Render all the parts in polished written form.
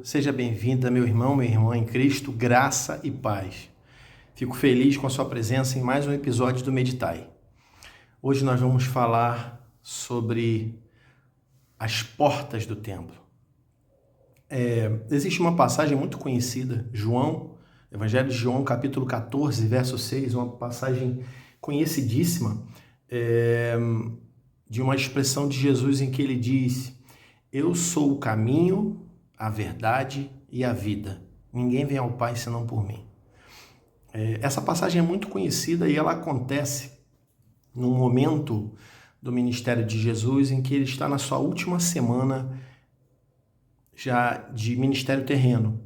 Seja bem-vinda, meu irmão, minha irmã em Cristo, graça e paz. Fico feliz com a sua presença em mais um episódio do Meditai. Hoje nós vamos falar sobre as portas do templo. Existe uma passagem muito conhecida, Evangelho de João, capítulo 14, verso 6, uma passagem conhecidíssima, de uma expressão de Jesus em que ele diz: eu sou o caminho, a verdade e a vida. Ninguém vem ao Pai senão por mim. Essa passagem é muito conhecida e ela acontece num momento do ministério de Jesus em que ele está na sua última semana já de ministério terreno.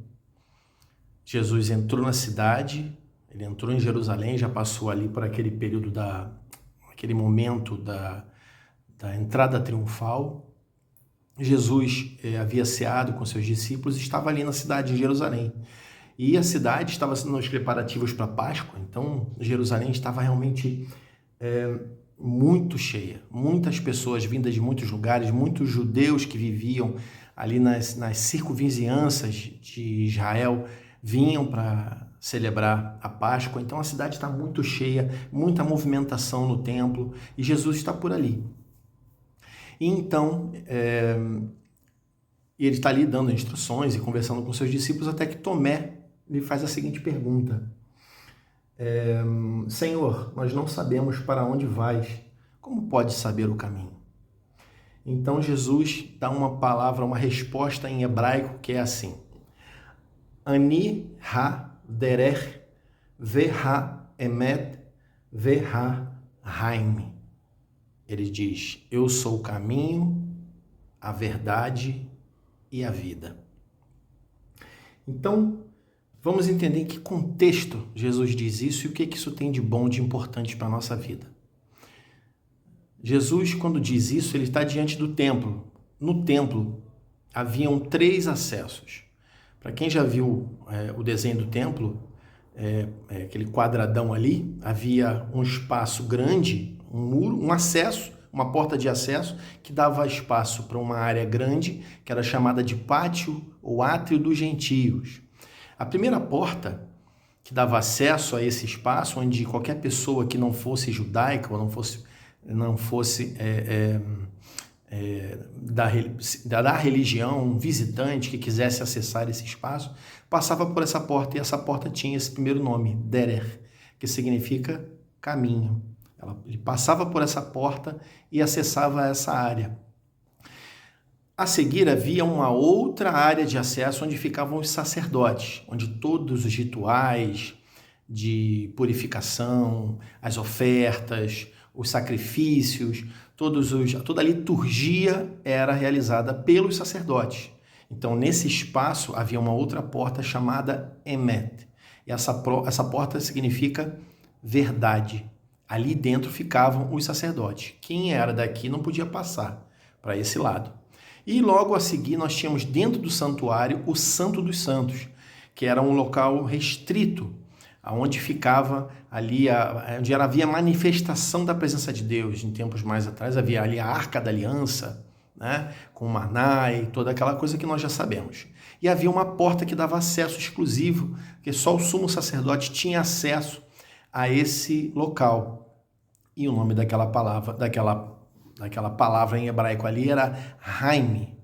Jesus entrou na cidade, ele entrou em Jerusalém, já passou ali por aquele período aquele momento da entrada triunfal. Jesus havia ceado com seus discípulos e estava ali na cidade de Jerusalém. E a cidade estava nos preparativos para a Páscoa, então Jerusalém estava realmente muito cheia. Muitas pessoas vindas de muitos lugares, muitos judeus que viviam ali nas circunvizinhanças de Israel vinham para celebrar a Páscoa. Então a cidade está muito cheia, muita movimentação no templo e Jesus está por ali. E então, ele está ali dando instruções e conversando com seus discípulos, até que Tomé lhe faz a seguinte pergunta: Senhor, nós não sabemos para onde vais, como podes saber o caminho? Então Jesus dá uma resposta em hebraico que é assim: Ani ha-derech ve-ha-emet ve-ha-haim. Ele diz: eu sou o caminho, a verdade e a vida. Então, vamos entender em que contexto Jesus diz isso e o que isso tem de bom, de importante para a nossa vida. Jesus, quando diz isso, ele está diante do templo. No templo, haviam 3 acessos. Para quem já viu o desenho do templo, aquele quadradão ali, havia um espaço grande, um muro, um acesso, uma porta de acesso que dava espaço para uma área grande, que era chamada de pátio ou átrio dos gentios. A primeira porta que dava acesso a esse espaço, onde qualquer pessoa que não fosse judaica ou não fosse da religião, um visitante que quisesse acessar esse espaço, passava por essa porta, e essa porta tinha esse primeiro nome, Derer, que significa caminho. Ele passava por essa porta e acessava essa área. A seguir, havia uma outra área de acesso onde ficavam os sacerdotes, onde todos os rituais de purificação, as ofertas, os sacrifícios, toda a liturgia era realizada pelos sacerdotes. Então, nesse espaço, havia uma outra porta chamada Emet. E essa porta significa verdade. Ali dentro ficavam os sacerdotes. Quem era daqui não podia passar para esse lado. E logo a seguir nós tínhamos dentro do santuário o Santo dos Santos, que era um local restrito, onde ficava ali, onde havia manifestação da presença de Deus. Em tempos mais atrás havia ali a Arca da Aliança, né, com o maná e toda aquela coisa que nós já sabemos. E havia uma porta que dava acesso exclusivo, que só o sumo sacerdote tinha acesso a esse local. E o nome daquela palavra em hebraico ali era Haim,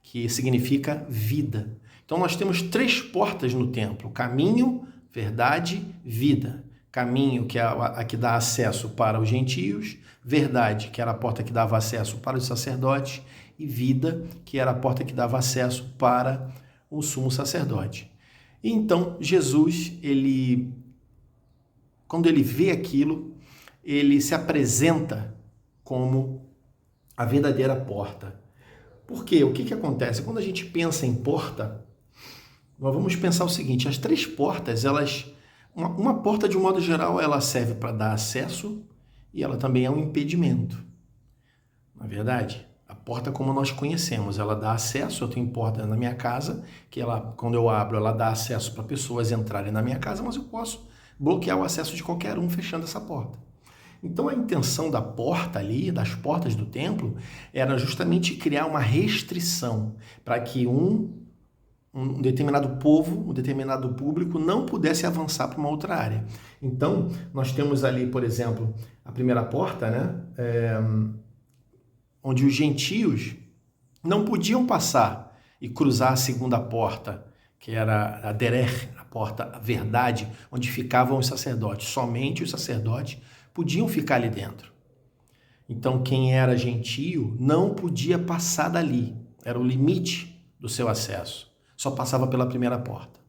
que significa vida. Então nós temos 3 portas no templo: caminho, verdade, vida. Caminho, que é a que dá acesso para os gentios; verdade, que era a porta que dava acesso para os sacerdotes; e vida, que era a porta que dava acesso para o sumo sacerdote. E então Jesus, quando ele vê aquilo, ele se apresenta como a verdadeira porta. Por quê? O que acontece? Quando a gente pensa em porta, nós vamos pensar o seguinte: as 3 portas, elas Uma porta, de um modo geral, ela serve para dar acesso e ela também é um impedimento. Na verdade, a porta como nós conhecemos, ela dá acesso. Eu tenho porta na minha casa, que ela, quando eu abro, ela dá acesso para pessoas entrarem na minha casa, mas eu posso bloquear o acesso de qualquer um fechando essa porta. Então a intenção da porta ali, das portas do templo, era justamente criar uma restrição para que um determinado povo, um determinado público não pudesse avançar para uma outra área. Então, nós temos ali, por exemplo, a primeira porta, né? Onde os gentios não podiam passar e cruzar a segunda porta, que era a Derer, a porta, a verdade, onde ficavam os sacerdotes. Somente os sacerdotes podiam ficar ali dentro. Então, quem era gentio não podia passar dali. Era o limite do seu acesso. Só passava pela primeira porta.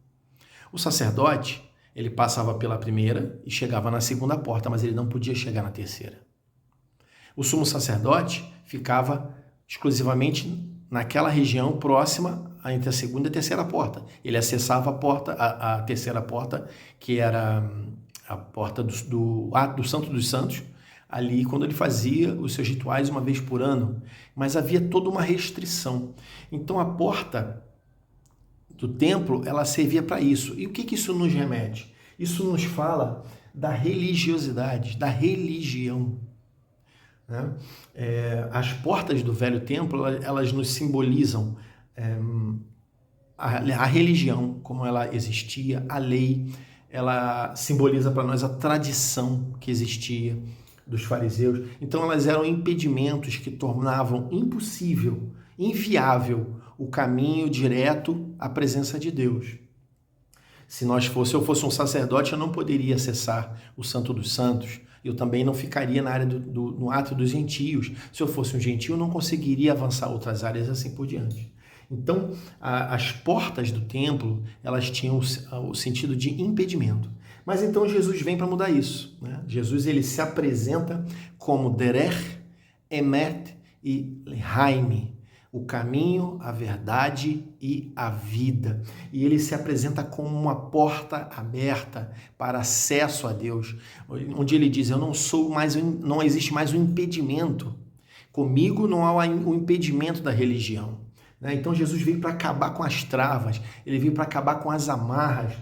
O sacerdote, ele passava pela primeira e chegava na segunda porta, mas ele não podia chegar na terceira. O sumo sacerdote ficava exclusivamente naquela região próxima entre a segunda e a terceira porta. Ele acessava a terceira porta, que era a porta do Santo dos Santos, ali quando ele fazia os seus rituais uma vez por ano. Mas havia toda uma restrição. Então a porta do templo, ela servia para isso. E o que isso nos remete? Isso nos fala da religiosidade, da religião. Né? As portas do velho templo, elas nos simbolizam a religião, como ela existia, a lei, ela simboliza para nós a tradição que existia dos fariseus. Então elas eram impedimentos que tornavam impossível, inviável o caminho direto à presença de Deus. Se eu fosse um sacerdote, eu não poderia acessar o Santo dos Santos. Eu também não ficaria na área no átrio dos gentios. Se eu fosse um gentio, eu não conseguiria avançar outras áreas, assim por diante. Então, as portas do templo, elas tinham o sentido de impedimento. Mas então Jesus vem para mudar isso. Né? Jesus, ele se apresenta como Derer, Emet e Lehaim, o caminho, a verdade e a vida. E ele se apresenta como uma porta aberta para acesso a Deus, onde ele diz: não existe mais um impedimento. Comigo não há o impedimento da religião. Então Jesus veio para acabar com as travas, ele veio para acabar com as amarras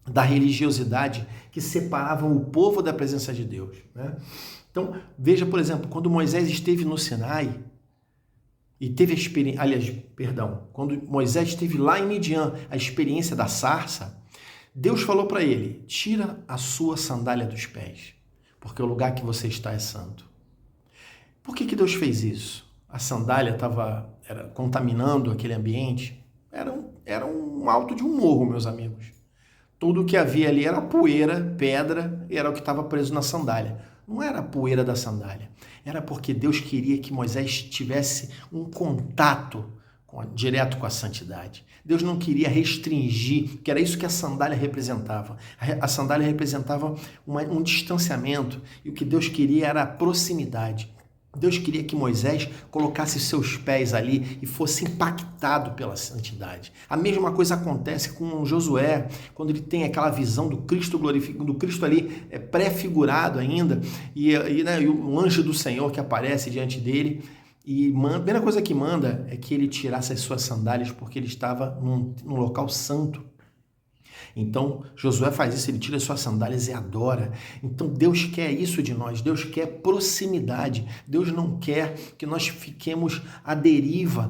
da religiosidade que separavam o povo da presença de Deus. Então, veja, por exemplo, quando Moisés esteve no Sinai, e teve a experiência, quando Moisés esteve lá em Midian, a experiência da sarça, Deus falou para ele: tira a sua sandália dos pés, porque o lugar que você está é santo. Por que Deus fez isso? A sandália estava contaminando aquele ambiente. Era um alto de um morro, meus amigos. Tudo que havia ali era poeira, pedra, e era o que estava preso na sandália. Não era a poeira da sandália, era porque Deus queria que Moisés tivesse um contato direto com a santidade. Deus não queria restringir, que era isso que a sandália representava. A sandália representava um distanciamento, e o que Deus queria era a proximidade. Deus queria que Moisés colocasse seus pés ali e fosse impactado pela santidade. A mesma coisa acontece com Josué, quando ele tem aquela visão do Cristo glorificado, do Cristo ali pré-figurado ainda, e o anjo do Senhor que aparece diante dele, e a primeira coisa que manda é que ele tirasse as suas sandálias, porque ele estava num local santo. Então, Josué faz isso, ele tira as suas sandálias e adora. Então, Deus quer isso de nós, Deus quer proximidade. Deus não quer que nós fiquemos à deriva,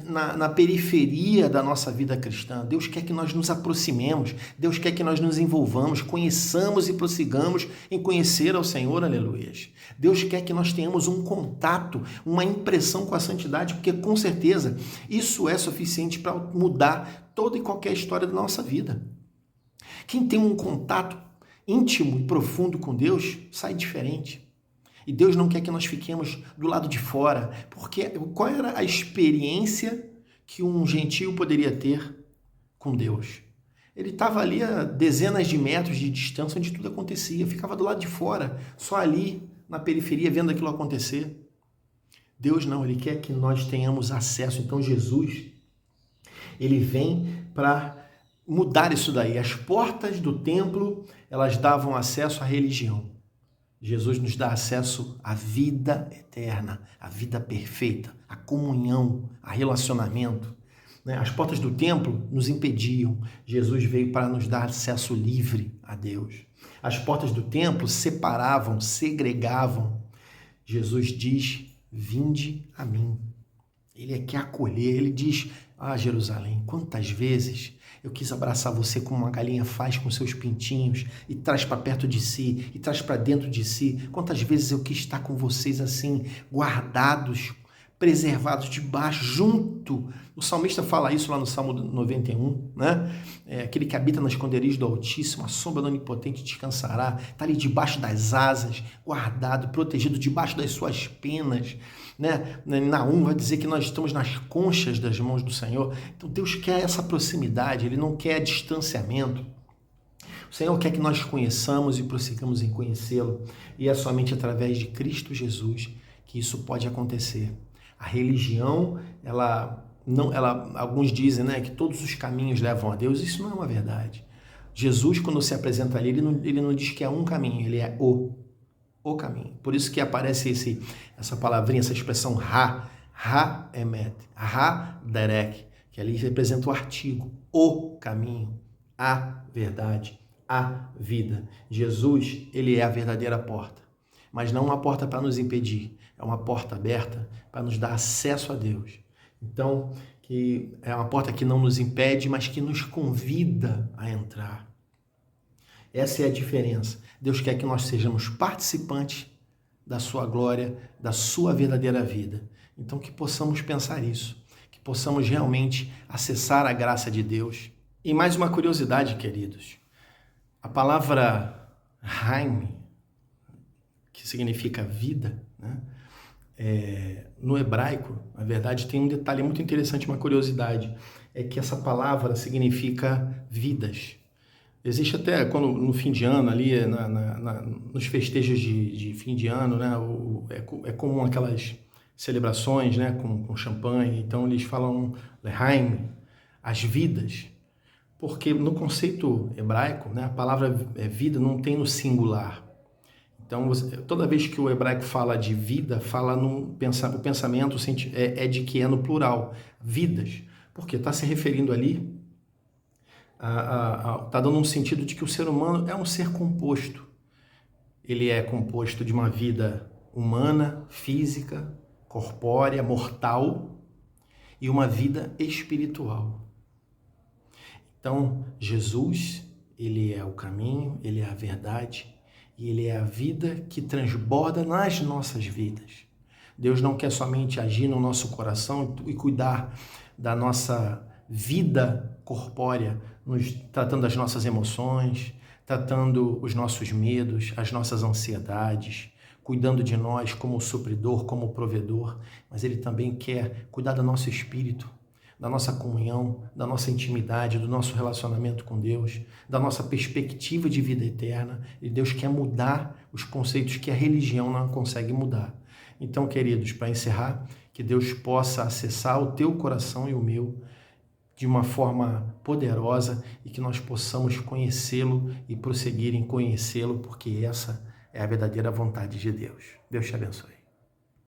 na periferia da nossa vida cristã. Deus quer que nós nos aproximemos, Deus quer que nós nos envolvamos, conheçamos e prossigamos em conhecer ao Senhor, aleluia. Deus quer que nós tenhamos um contato, uma impressão com a santidade, porque com certeza isso é suficiente para mudar toda e qualquer história da nossa vida. Quem tem um contato íntimo e profundo com Deus sai diferente. E Deus não quer que nós fiquemos do lado de fora, porque qual era a experiência que um gentio poderia ter com Deus? Ele estava ali a dezenas de metros de distância onde tudo acontecia, ficava do lado de fora, só ali na periferia vendo aquilo acontecer. Deus não, ele quer que nós tenhamos acesso. Então Jesus, ele vem para mudar isso daí. As portas do templo, elas davam acesso à religião. Jesus nos dá acesso à vida eterna, à vida perfeita, à comunhão, a relacionamento. As portas do templo nos impediam. Jesus veio para nos dar acesso livre a Deus. As portas do templo separavam, segregavam. Jesus diz: vinde a mim. Ele quer acolher. Ele diz: Jerusalém, quantas vezes eu quis abraçar você como uma galinha faz com seus pintinhos e traz para perto de si, e traz para dentro de si. Quantas vezes eu quis estar com vocês assim, guardados, preservados debaixo, junto. O salmista fala isso lá no Salmo 91, né? Aquele que habita no esconderijo do Altíssimo, a sombra do Onipotente descansará. Está ali debaixo das asas, guardado, protegido, debaixo das suas penas, né? Naum vai dizer que nós estamos nas conchas das mãos do Senhor. Então Deus quer essa proximidade, Ele não quer distanciamento. O Senhor quer que nós conheçamos e prossigamos em conhecê-lo. E é somente através de Cristo Jesus que isso pode acontecer. A religião, alguns dizem, né, que todos os caminhos levam a Deus. Isso não é uma verdade. Jesus, quando se apresenta ali, ele não diz que é um caminho, ele é o caminho. Por isso que aparece essa palavrinha, essa expressão ha-emet, ha-derek, que ali representa o artigo, o caminho, a verdade, a vida. Jesus, ele é a verdadeira porta, mas não uma porta para nos impedir, é uma porta aberta para nos dar acesso a Deus. Então, que é uma porta que não nos impede, mas que nos convida a entrar. Essa é a diferença. Deus quer que nós sejamos participantes da sua glória, da sua verdadeira vida. Então, que possamos pensar isso, que possamos realmente acessar a graça de Deus. E mais uma curiosidade, queridos. A palavra Haim, que significa vida, né? No hebraico, na verdade, tem um detalhe muito interessante, uma curiosidade, é que essa palavra significa vidas. Existe até quando no fim de ano, ali nos festejos de fim de ano, né, é comum aquelas celebrações, né, com champanhe, então eles falam Lehaim, as vidas, porque no conceito hebraico, né, a palavra vida não tem no singular. Então, toda vez que o hebraico fala de vida, o pensamento é de que é no plural, vidas, porque está se referindo ali, está dando um sentido de que o ser humano é um ser composto. Ele é composto de uma vida humana, física, corpórea, mortal, e uma vida espiritual. Então, Jesus, ele é o caminho, ele é a verdade, e ele é a vida que transborda nas nossas vidas. Deus não quer somente agir no nosso coração e cuidar da nossa vida corpórea, tratando das nossas emoções, tratando os nossos medos, as nossas ansiedades, cuidando de nós como supridor, como provedor, mas Ele também quer cuidar do nosso espírito, da nossa comunhão, da nossa intimidade, do nosso relacionamento com Deus, da nossa perspectiva de vida eterna. E Deus quer mudar os conceitos que a religião não consegue mudar. Então, queridos, para encerrar, que Deus possa acessar o teu coração e o meu de uma forma poderosa e que nós possamos conhecê-lo e prosseguir em conhecê-lo, porque essa é a verdadeira vontade de Deus. Deus te abençoe.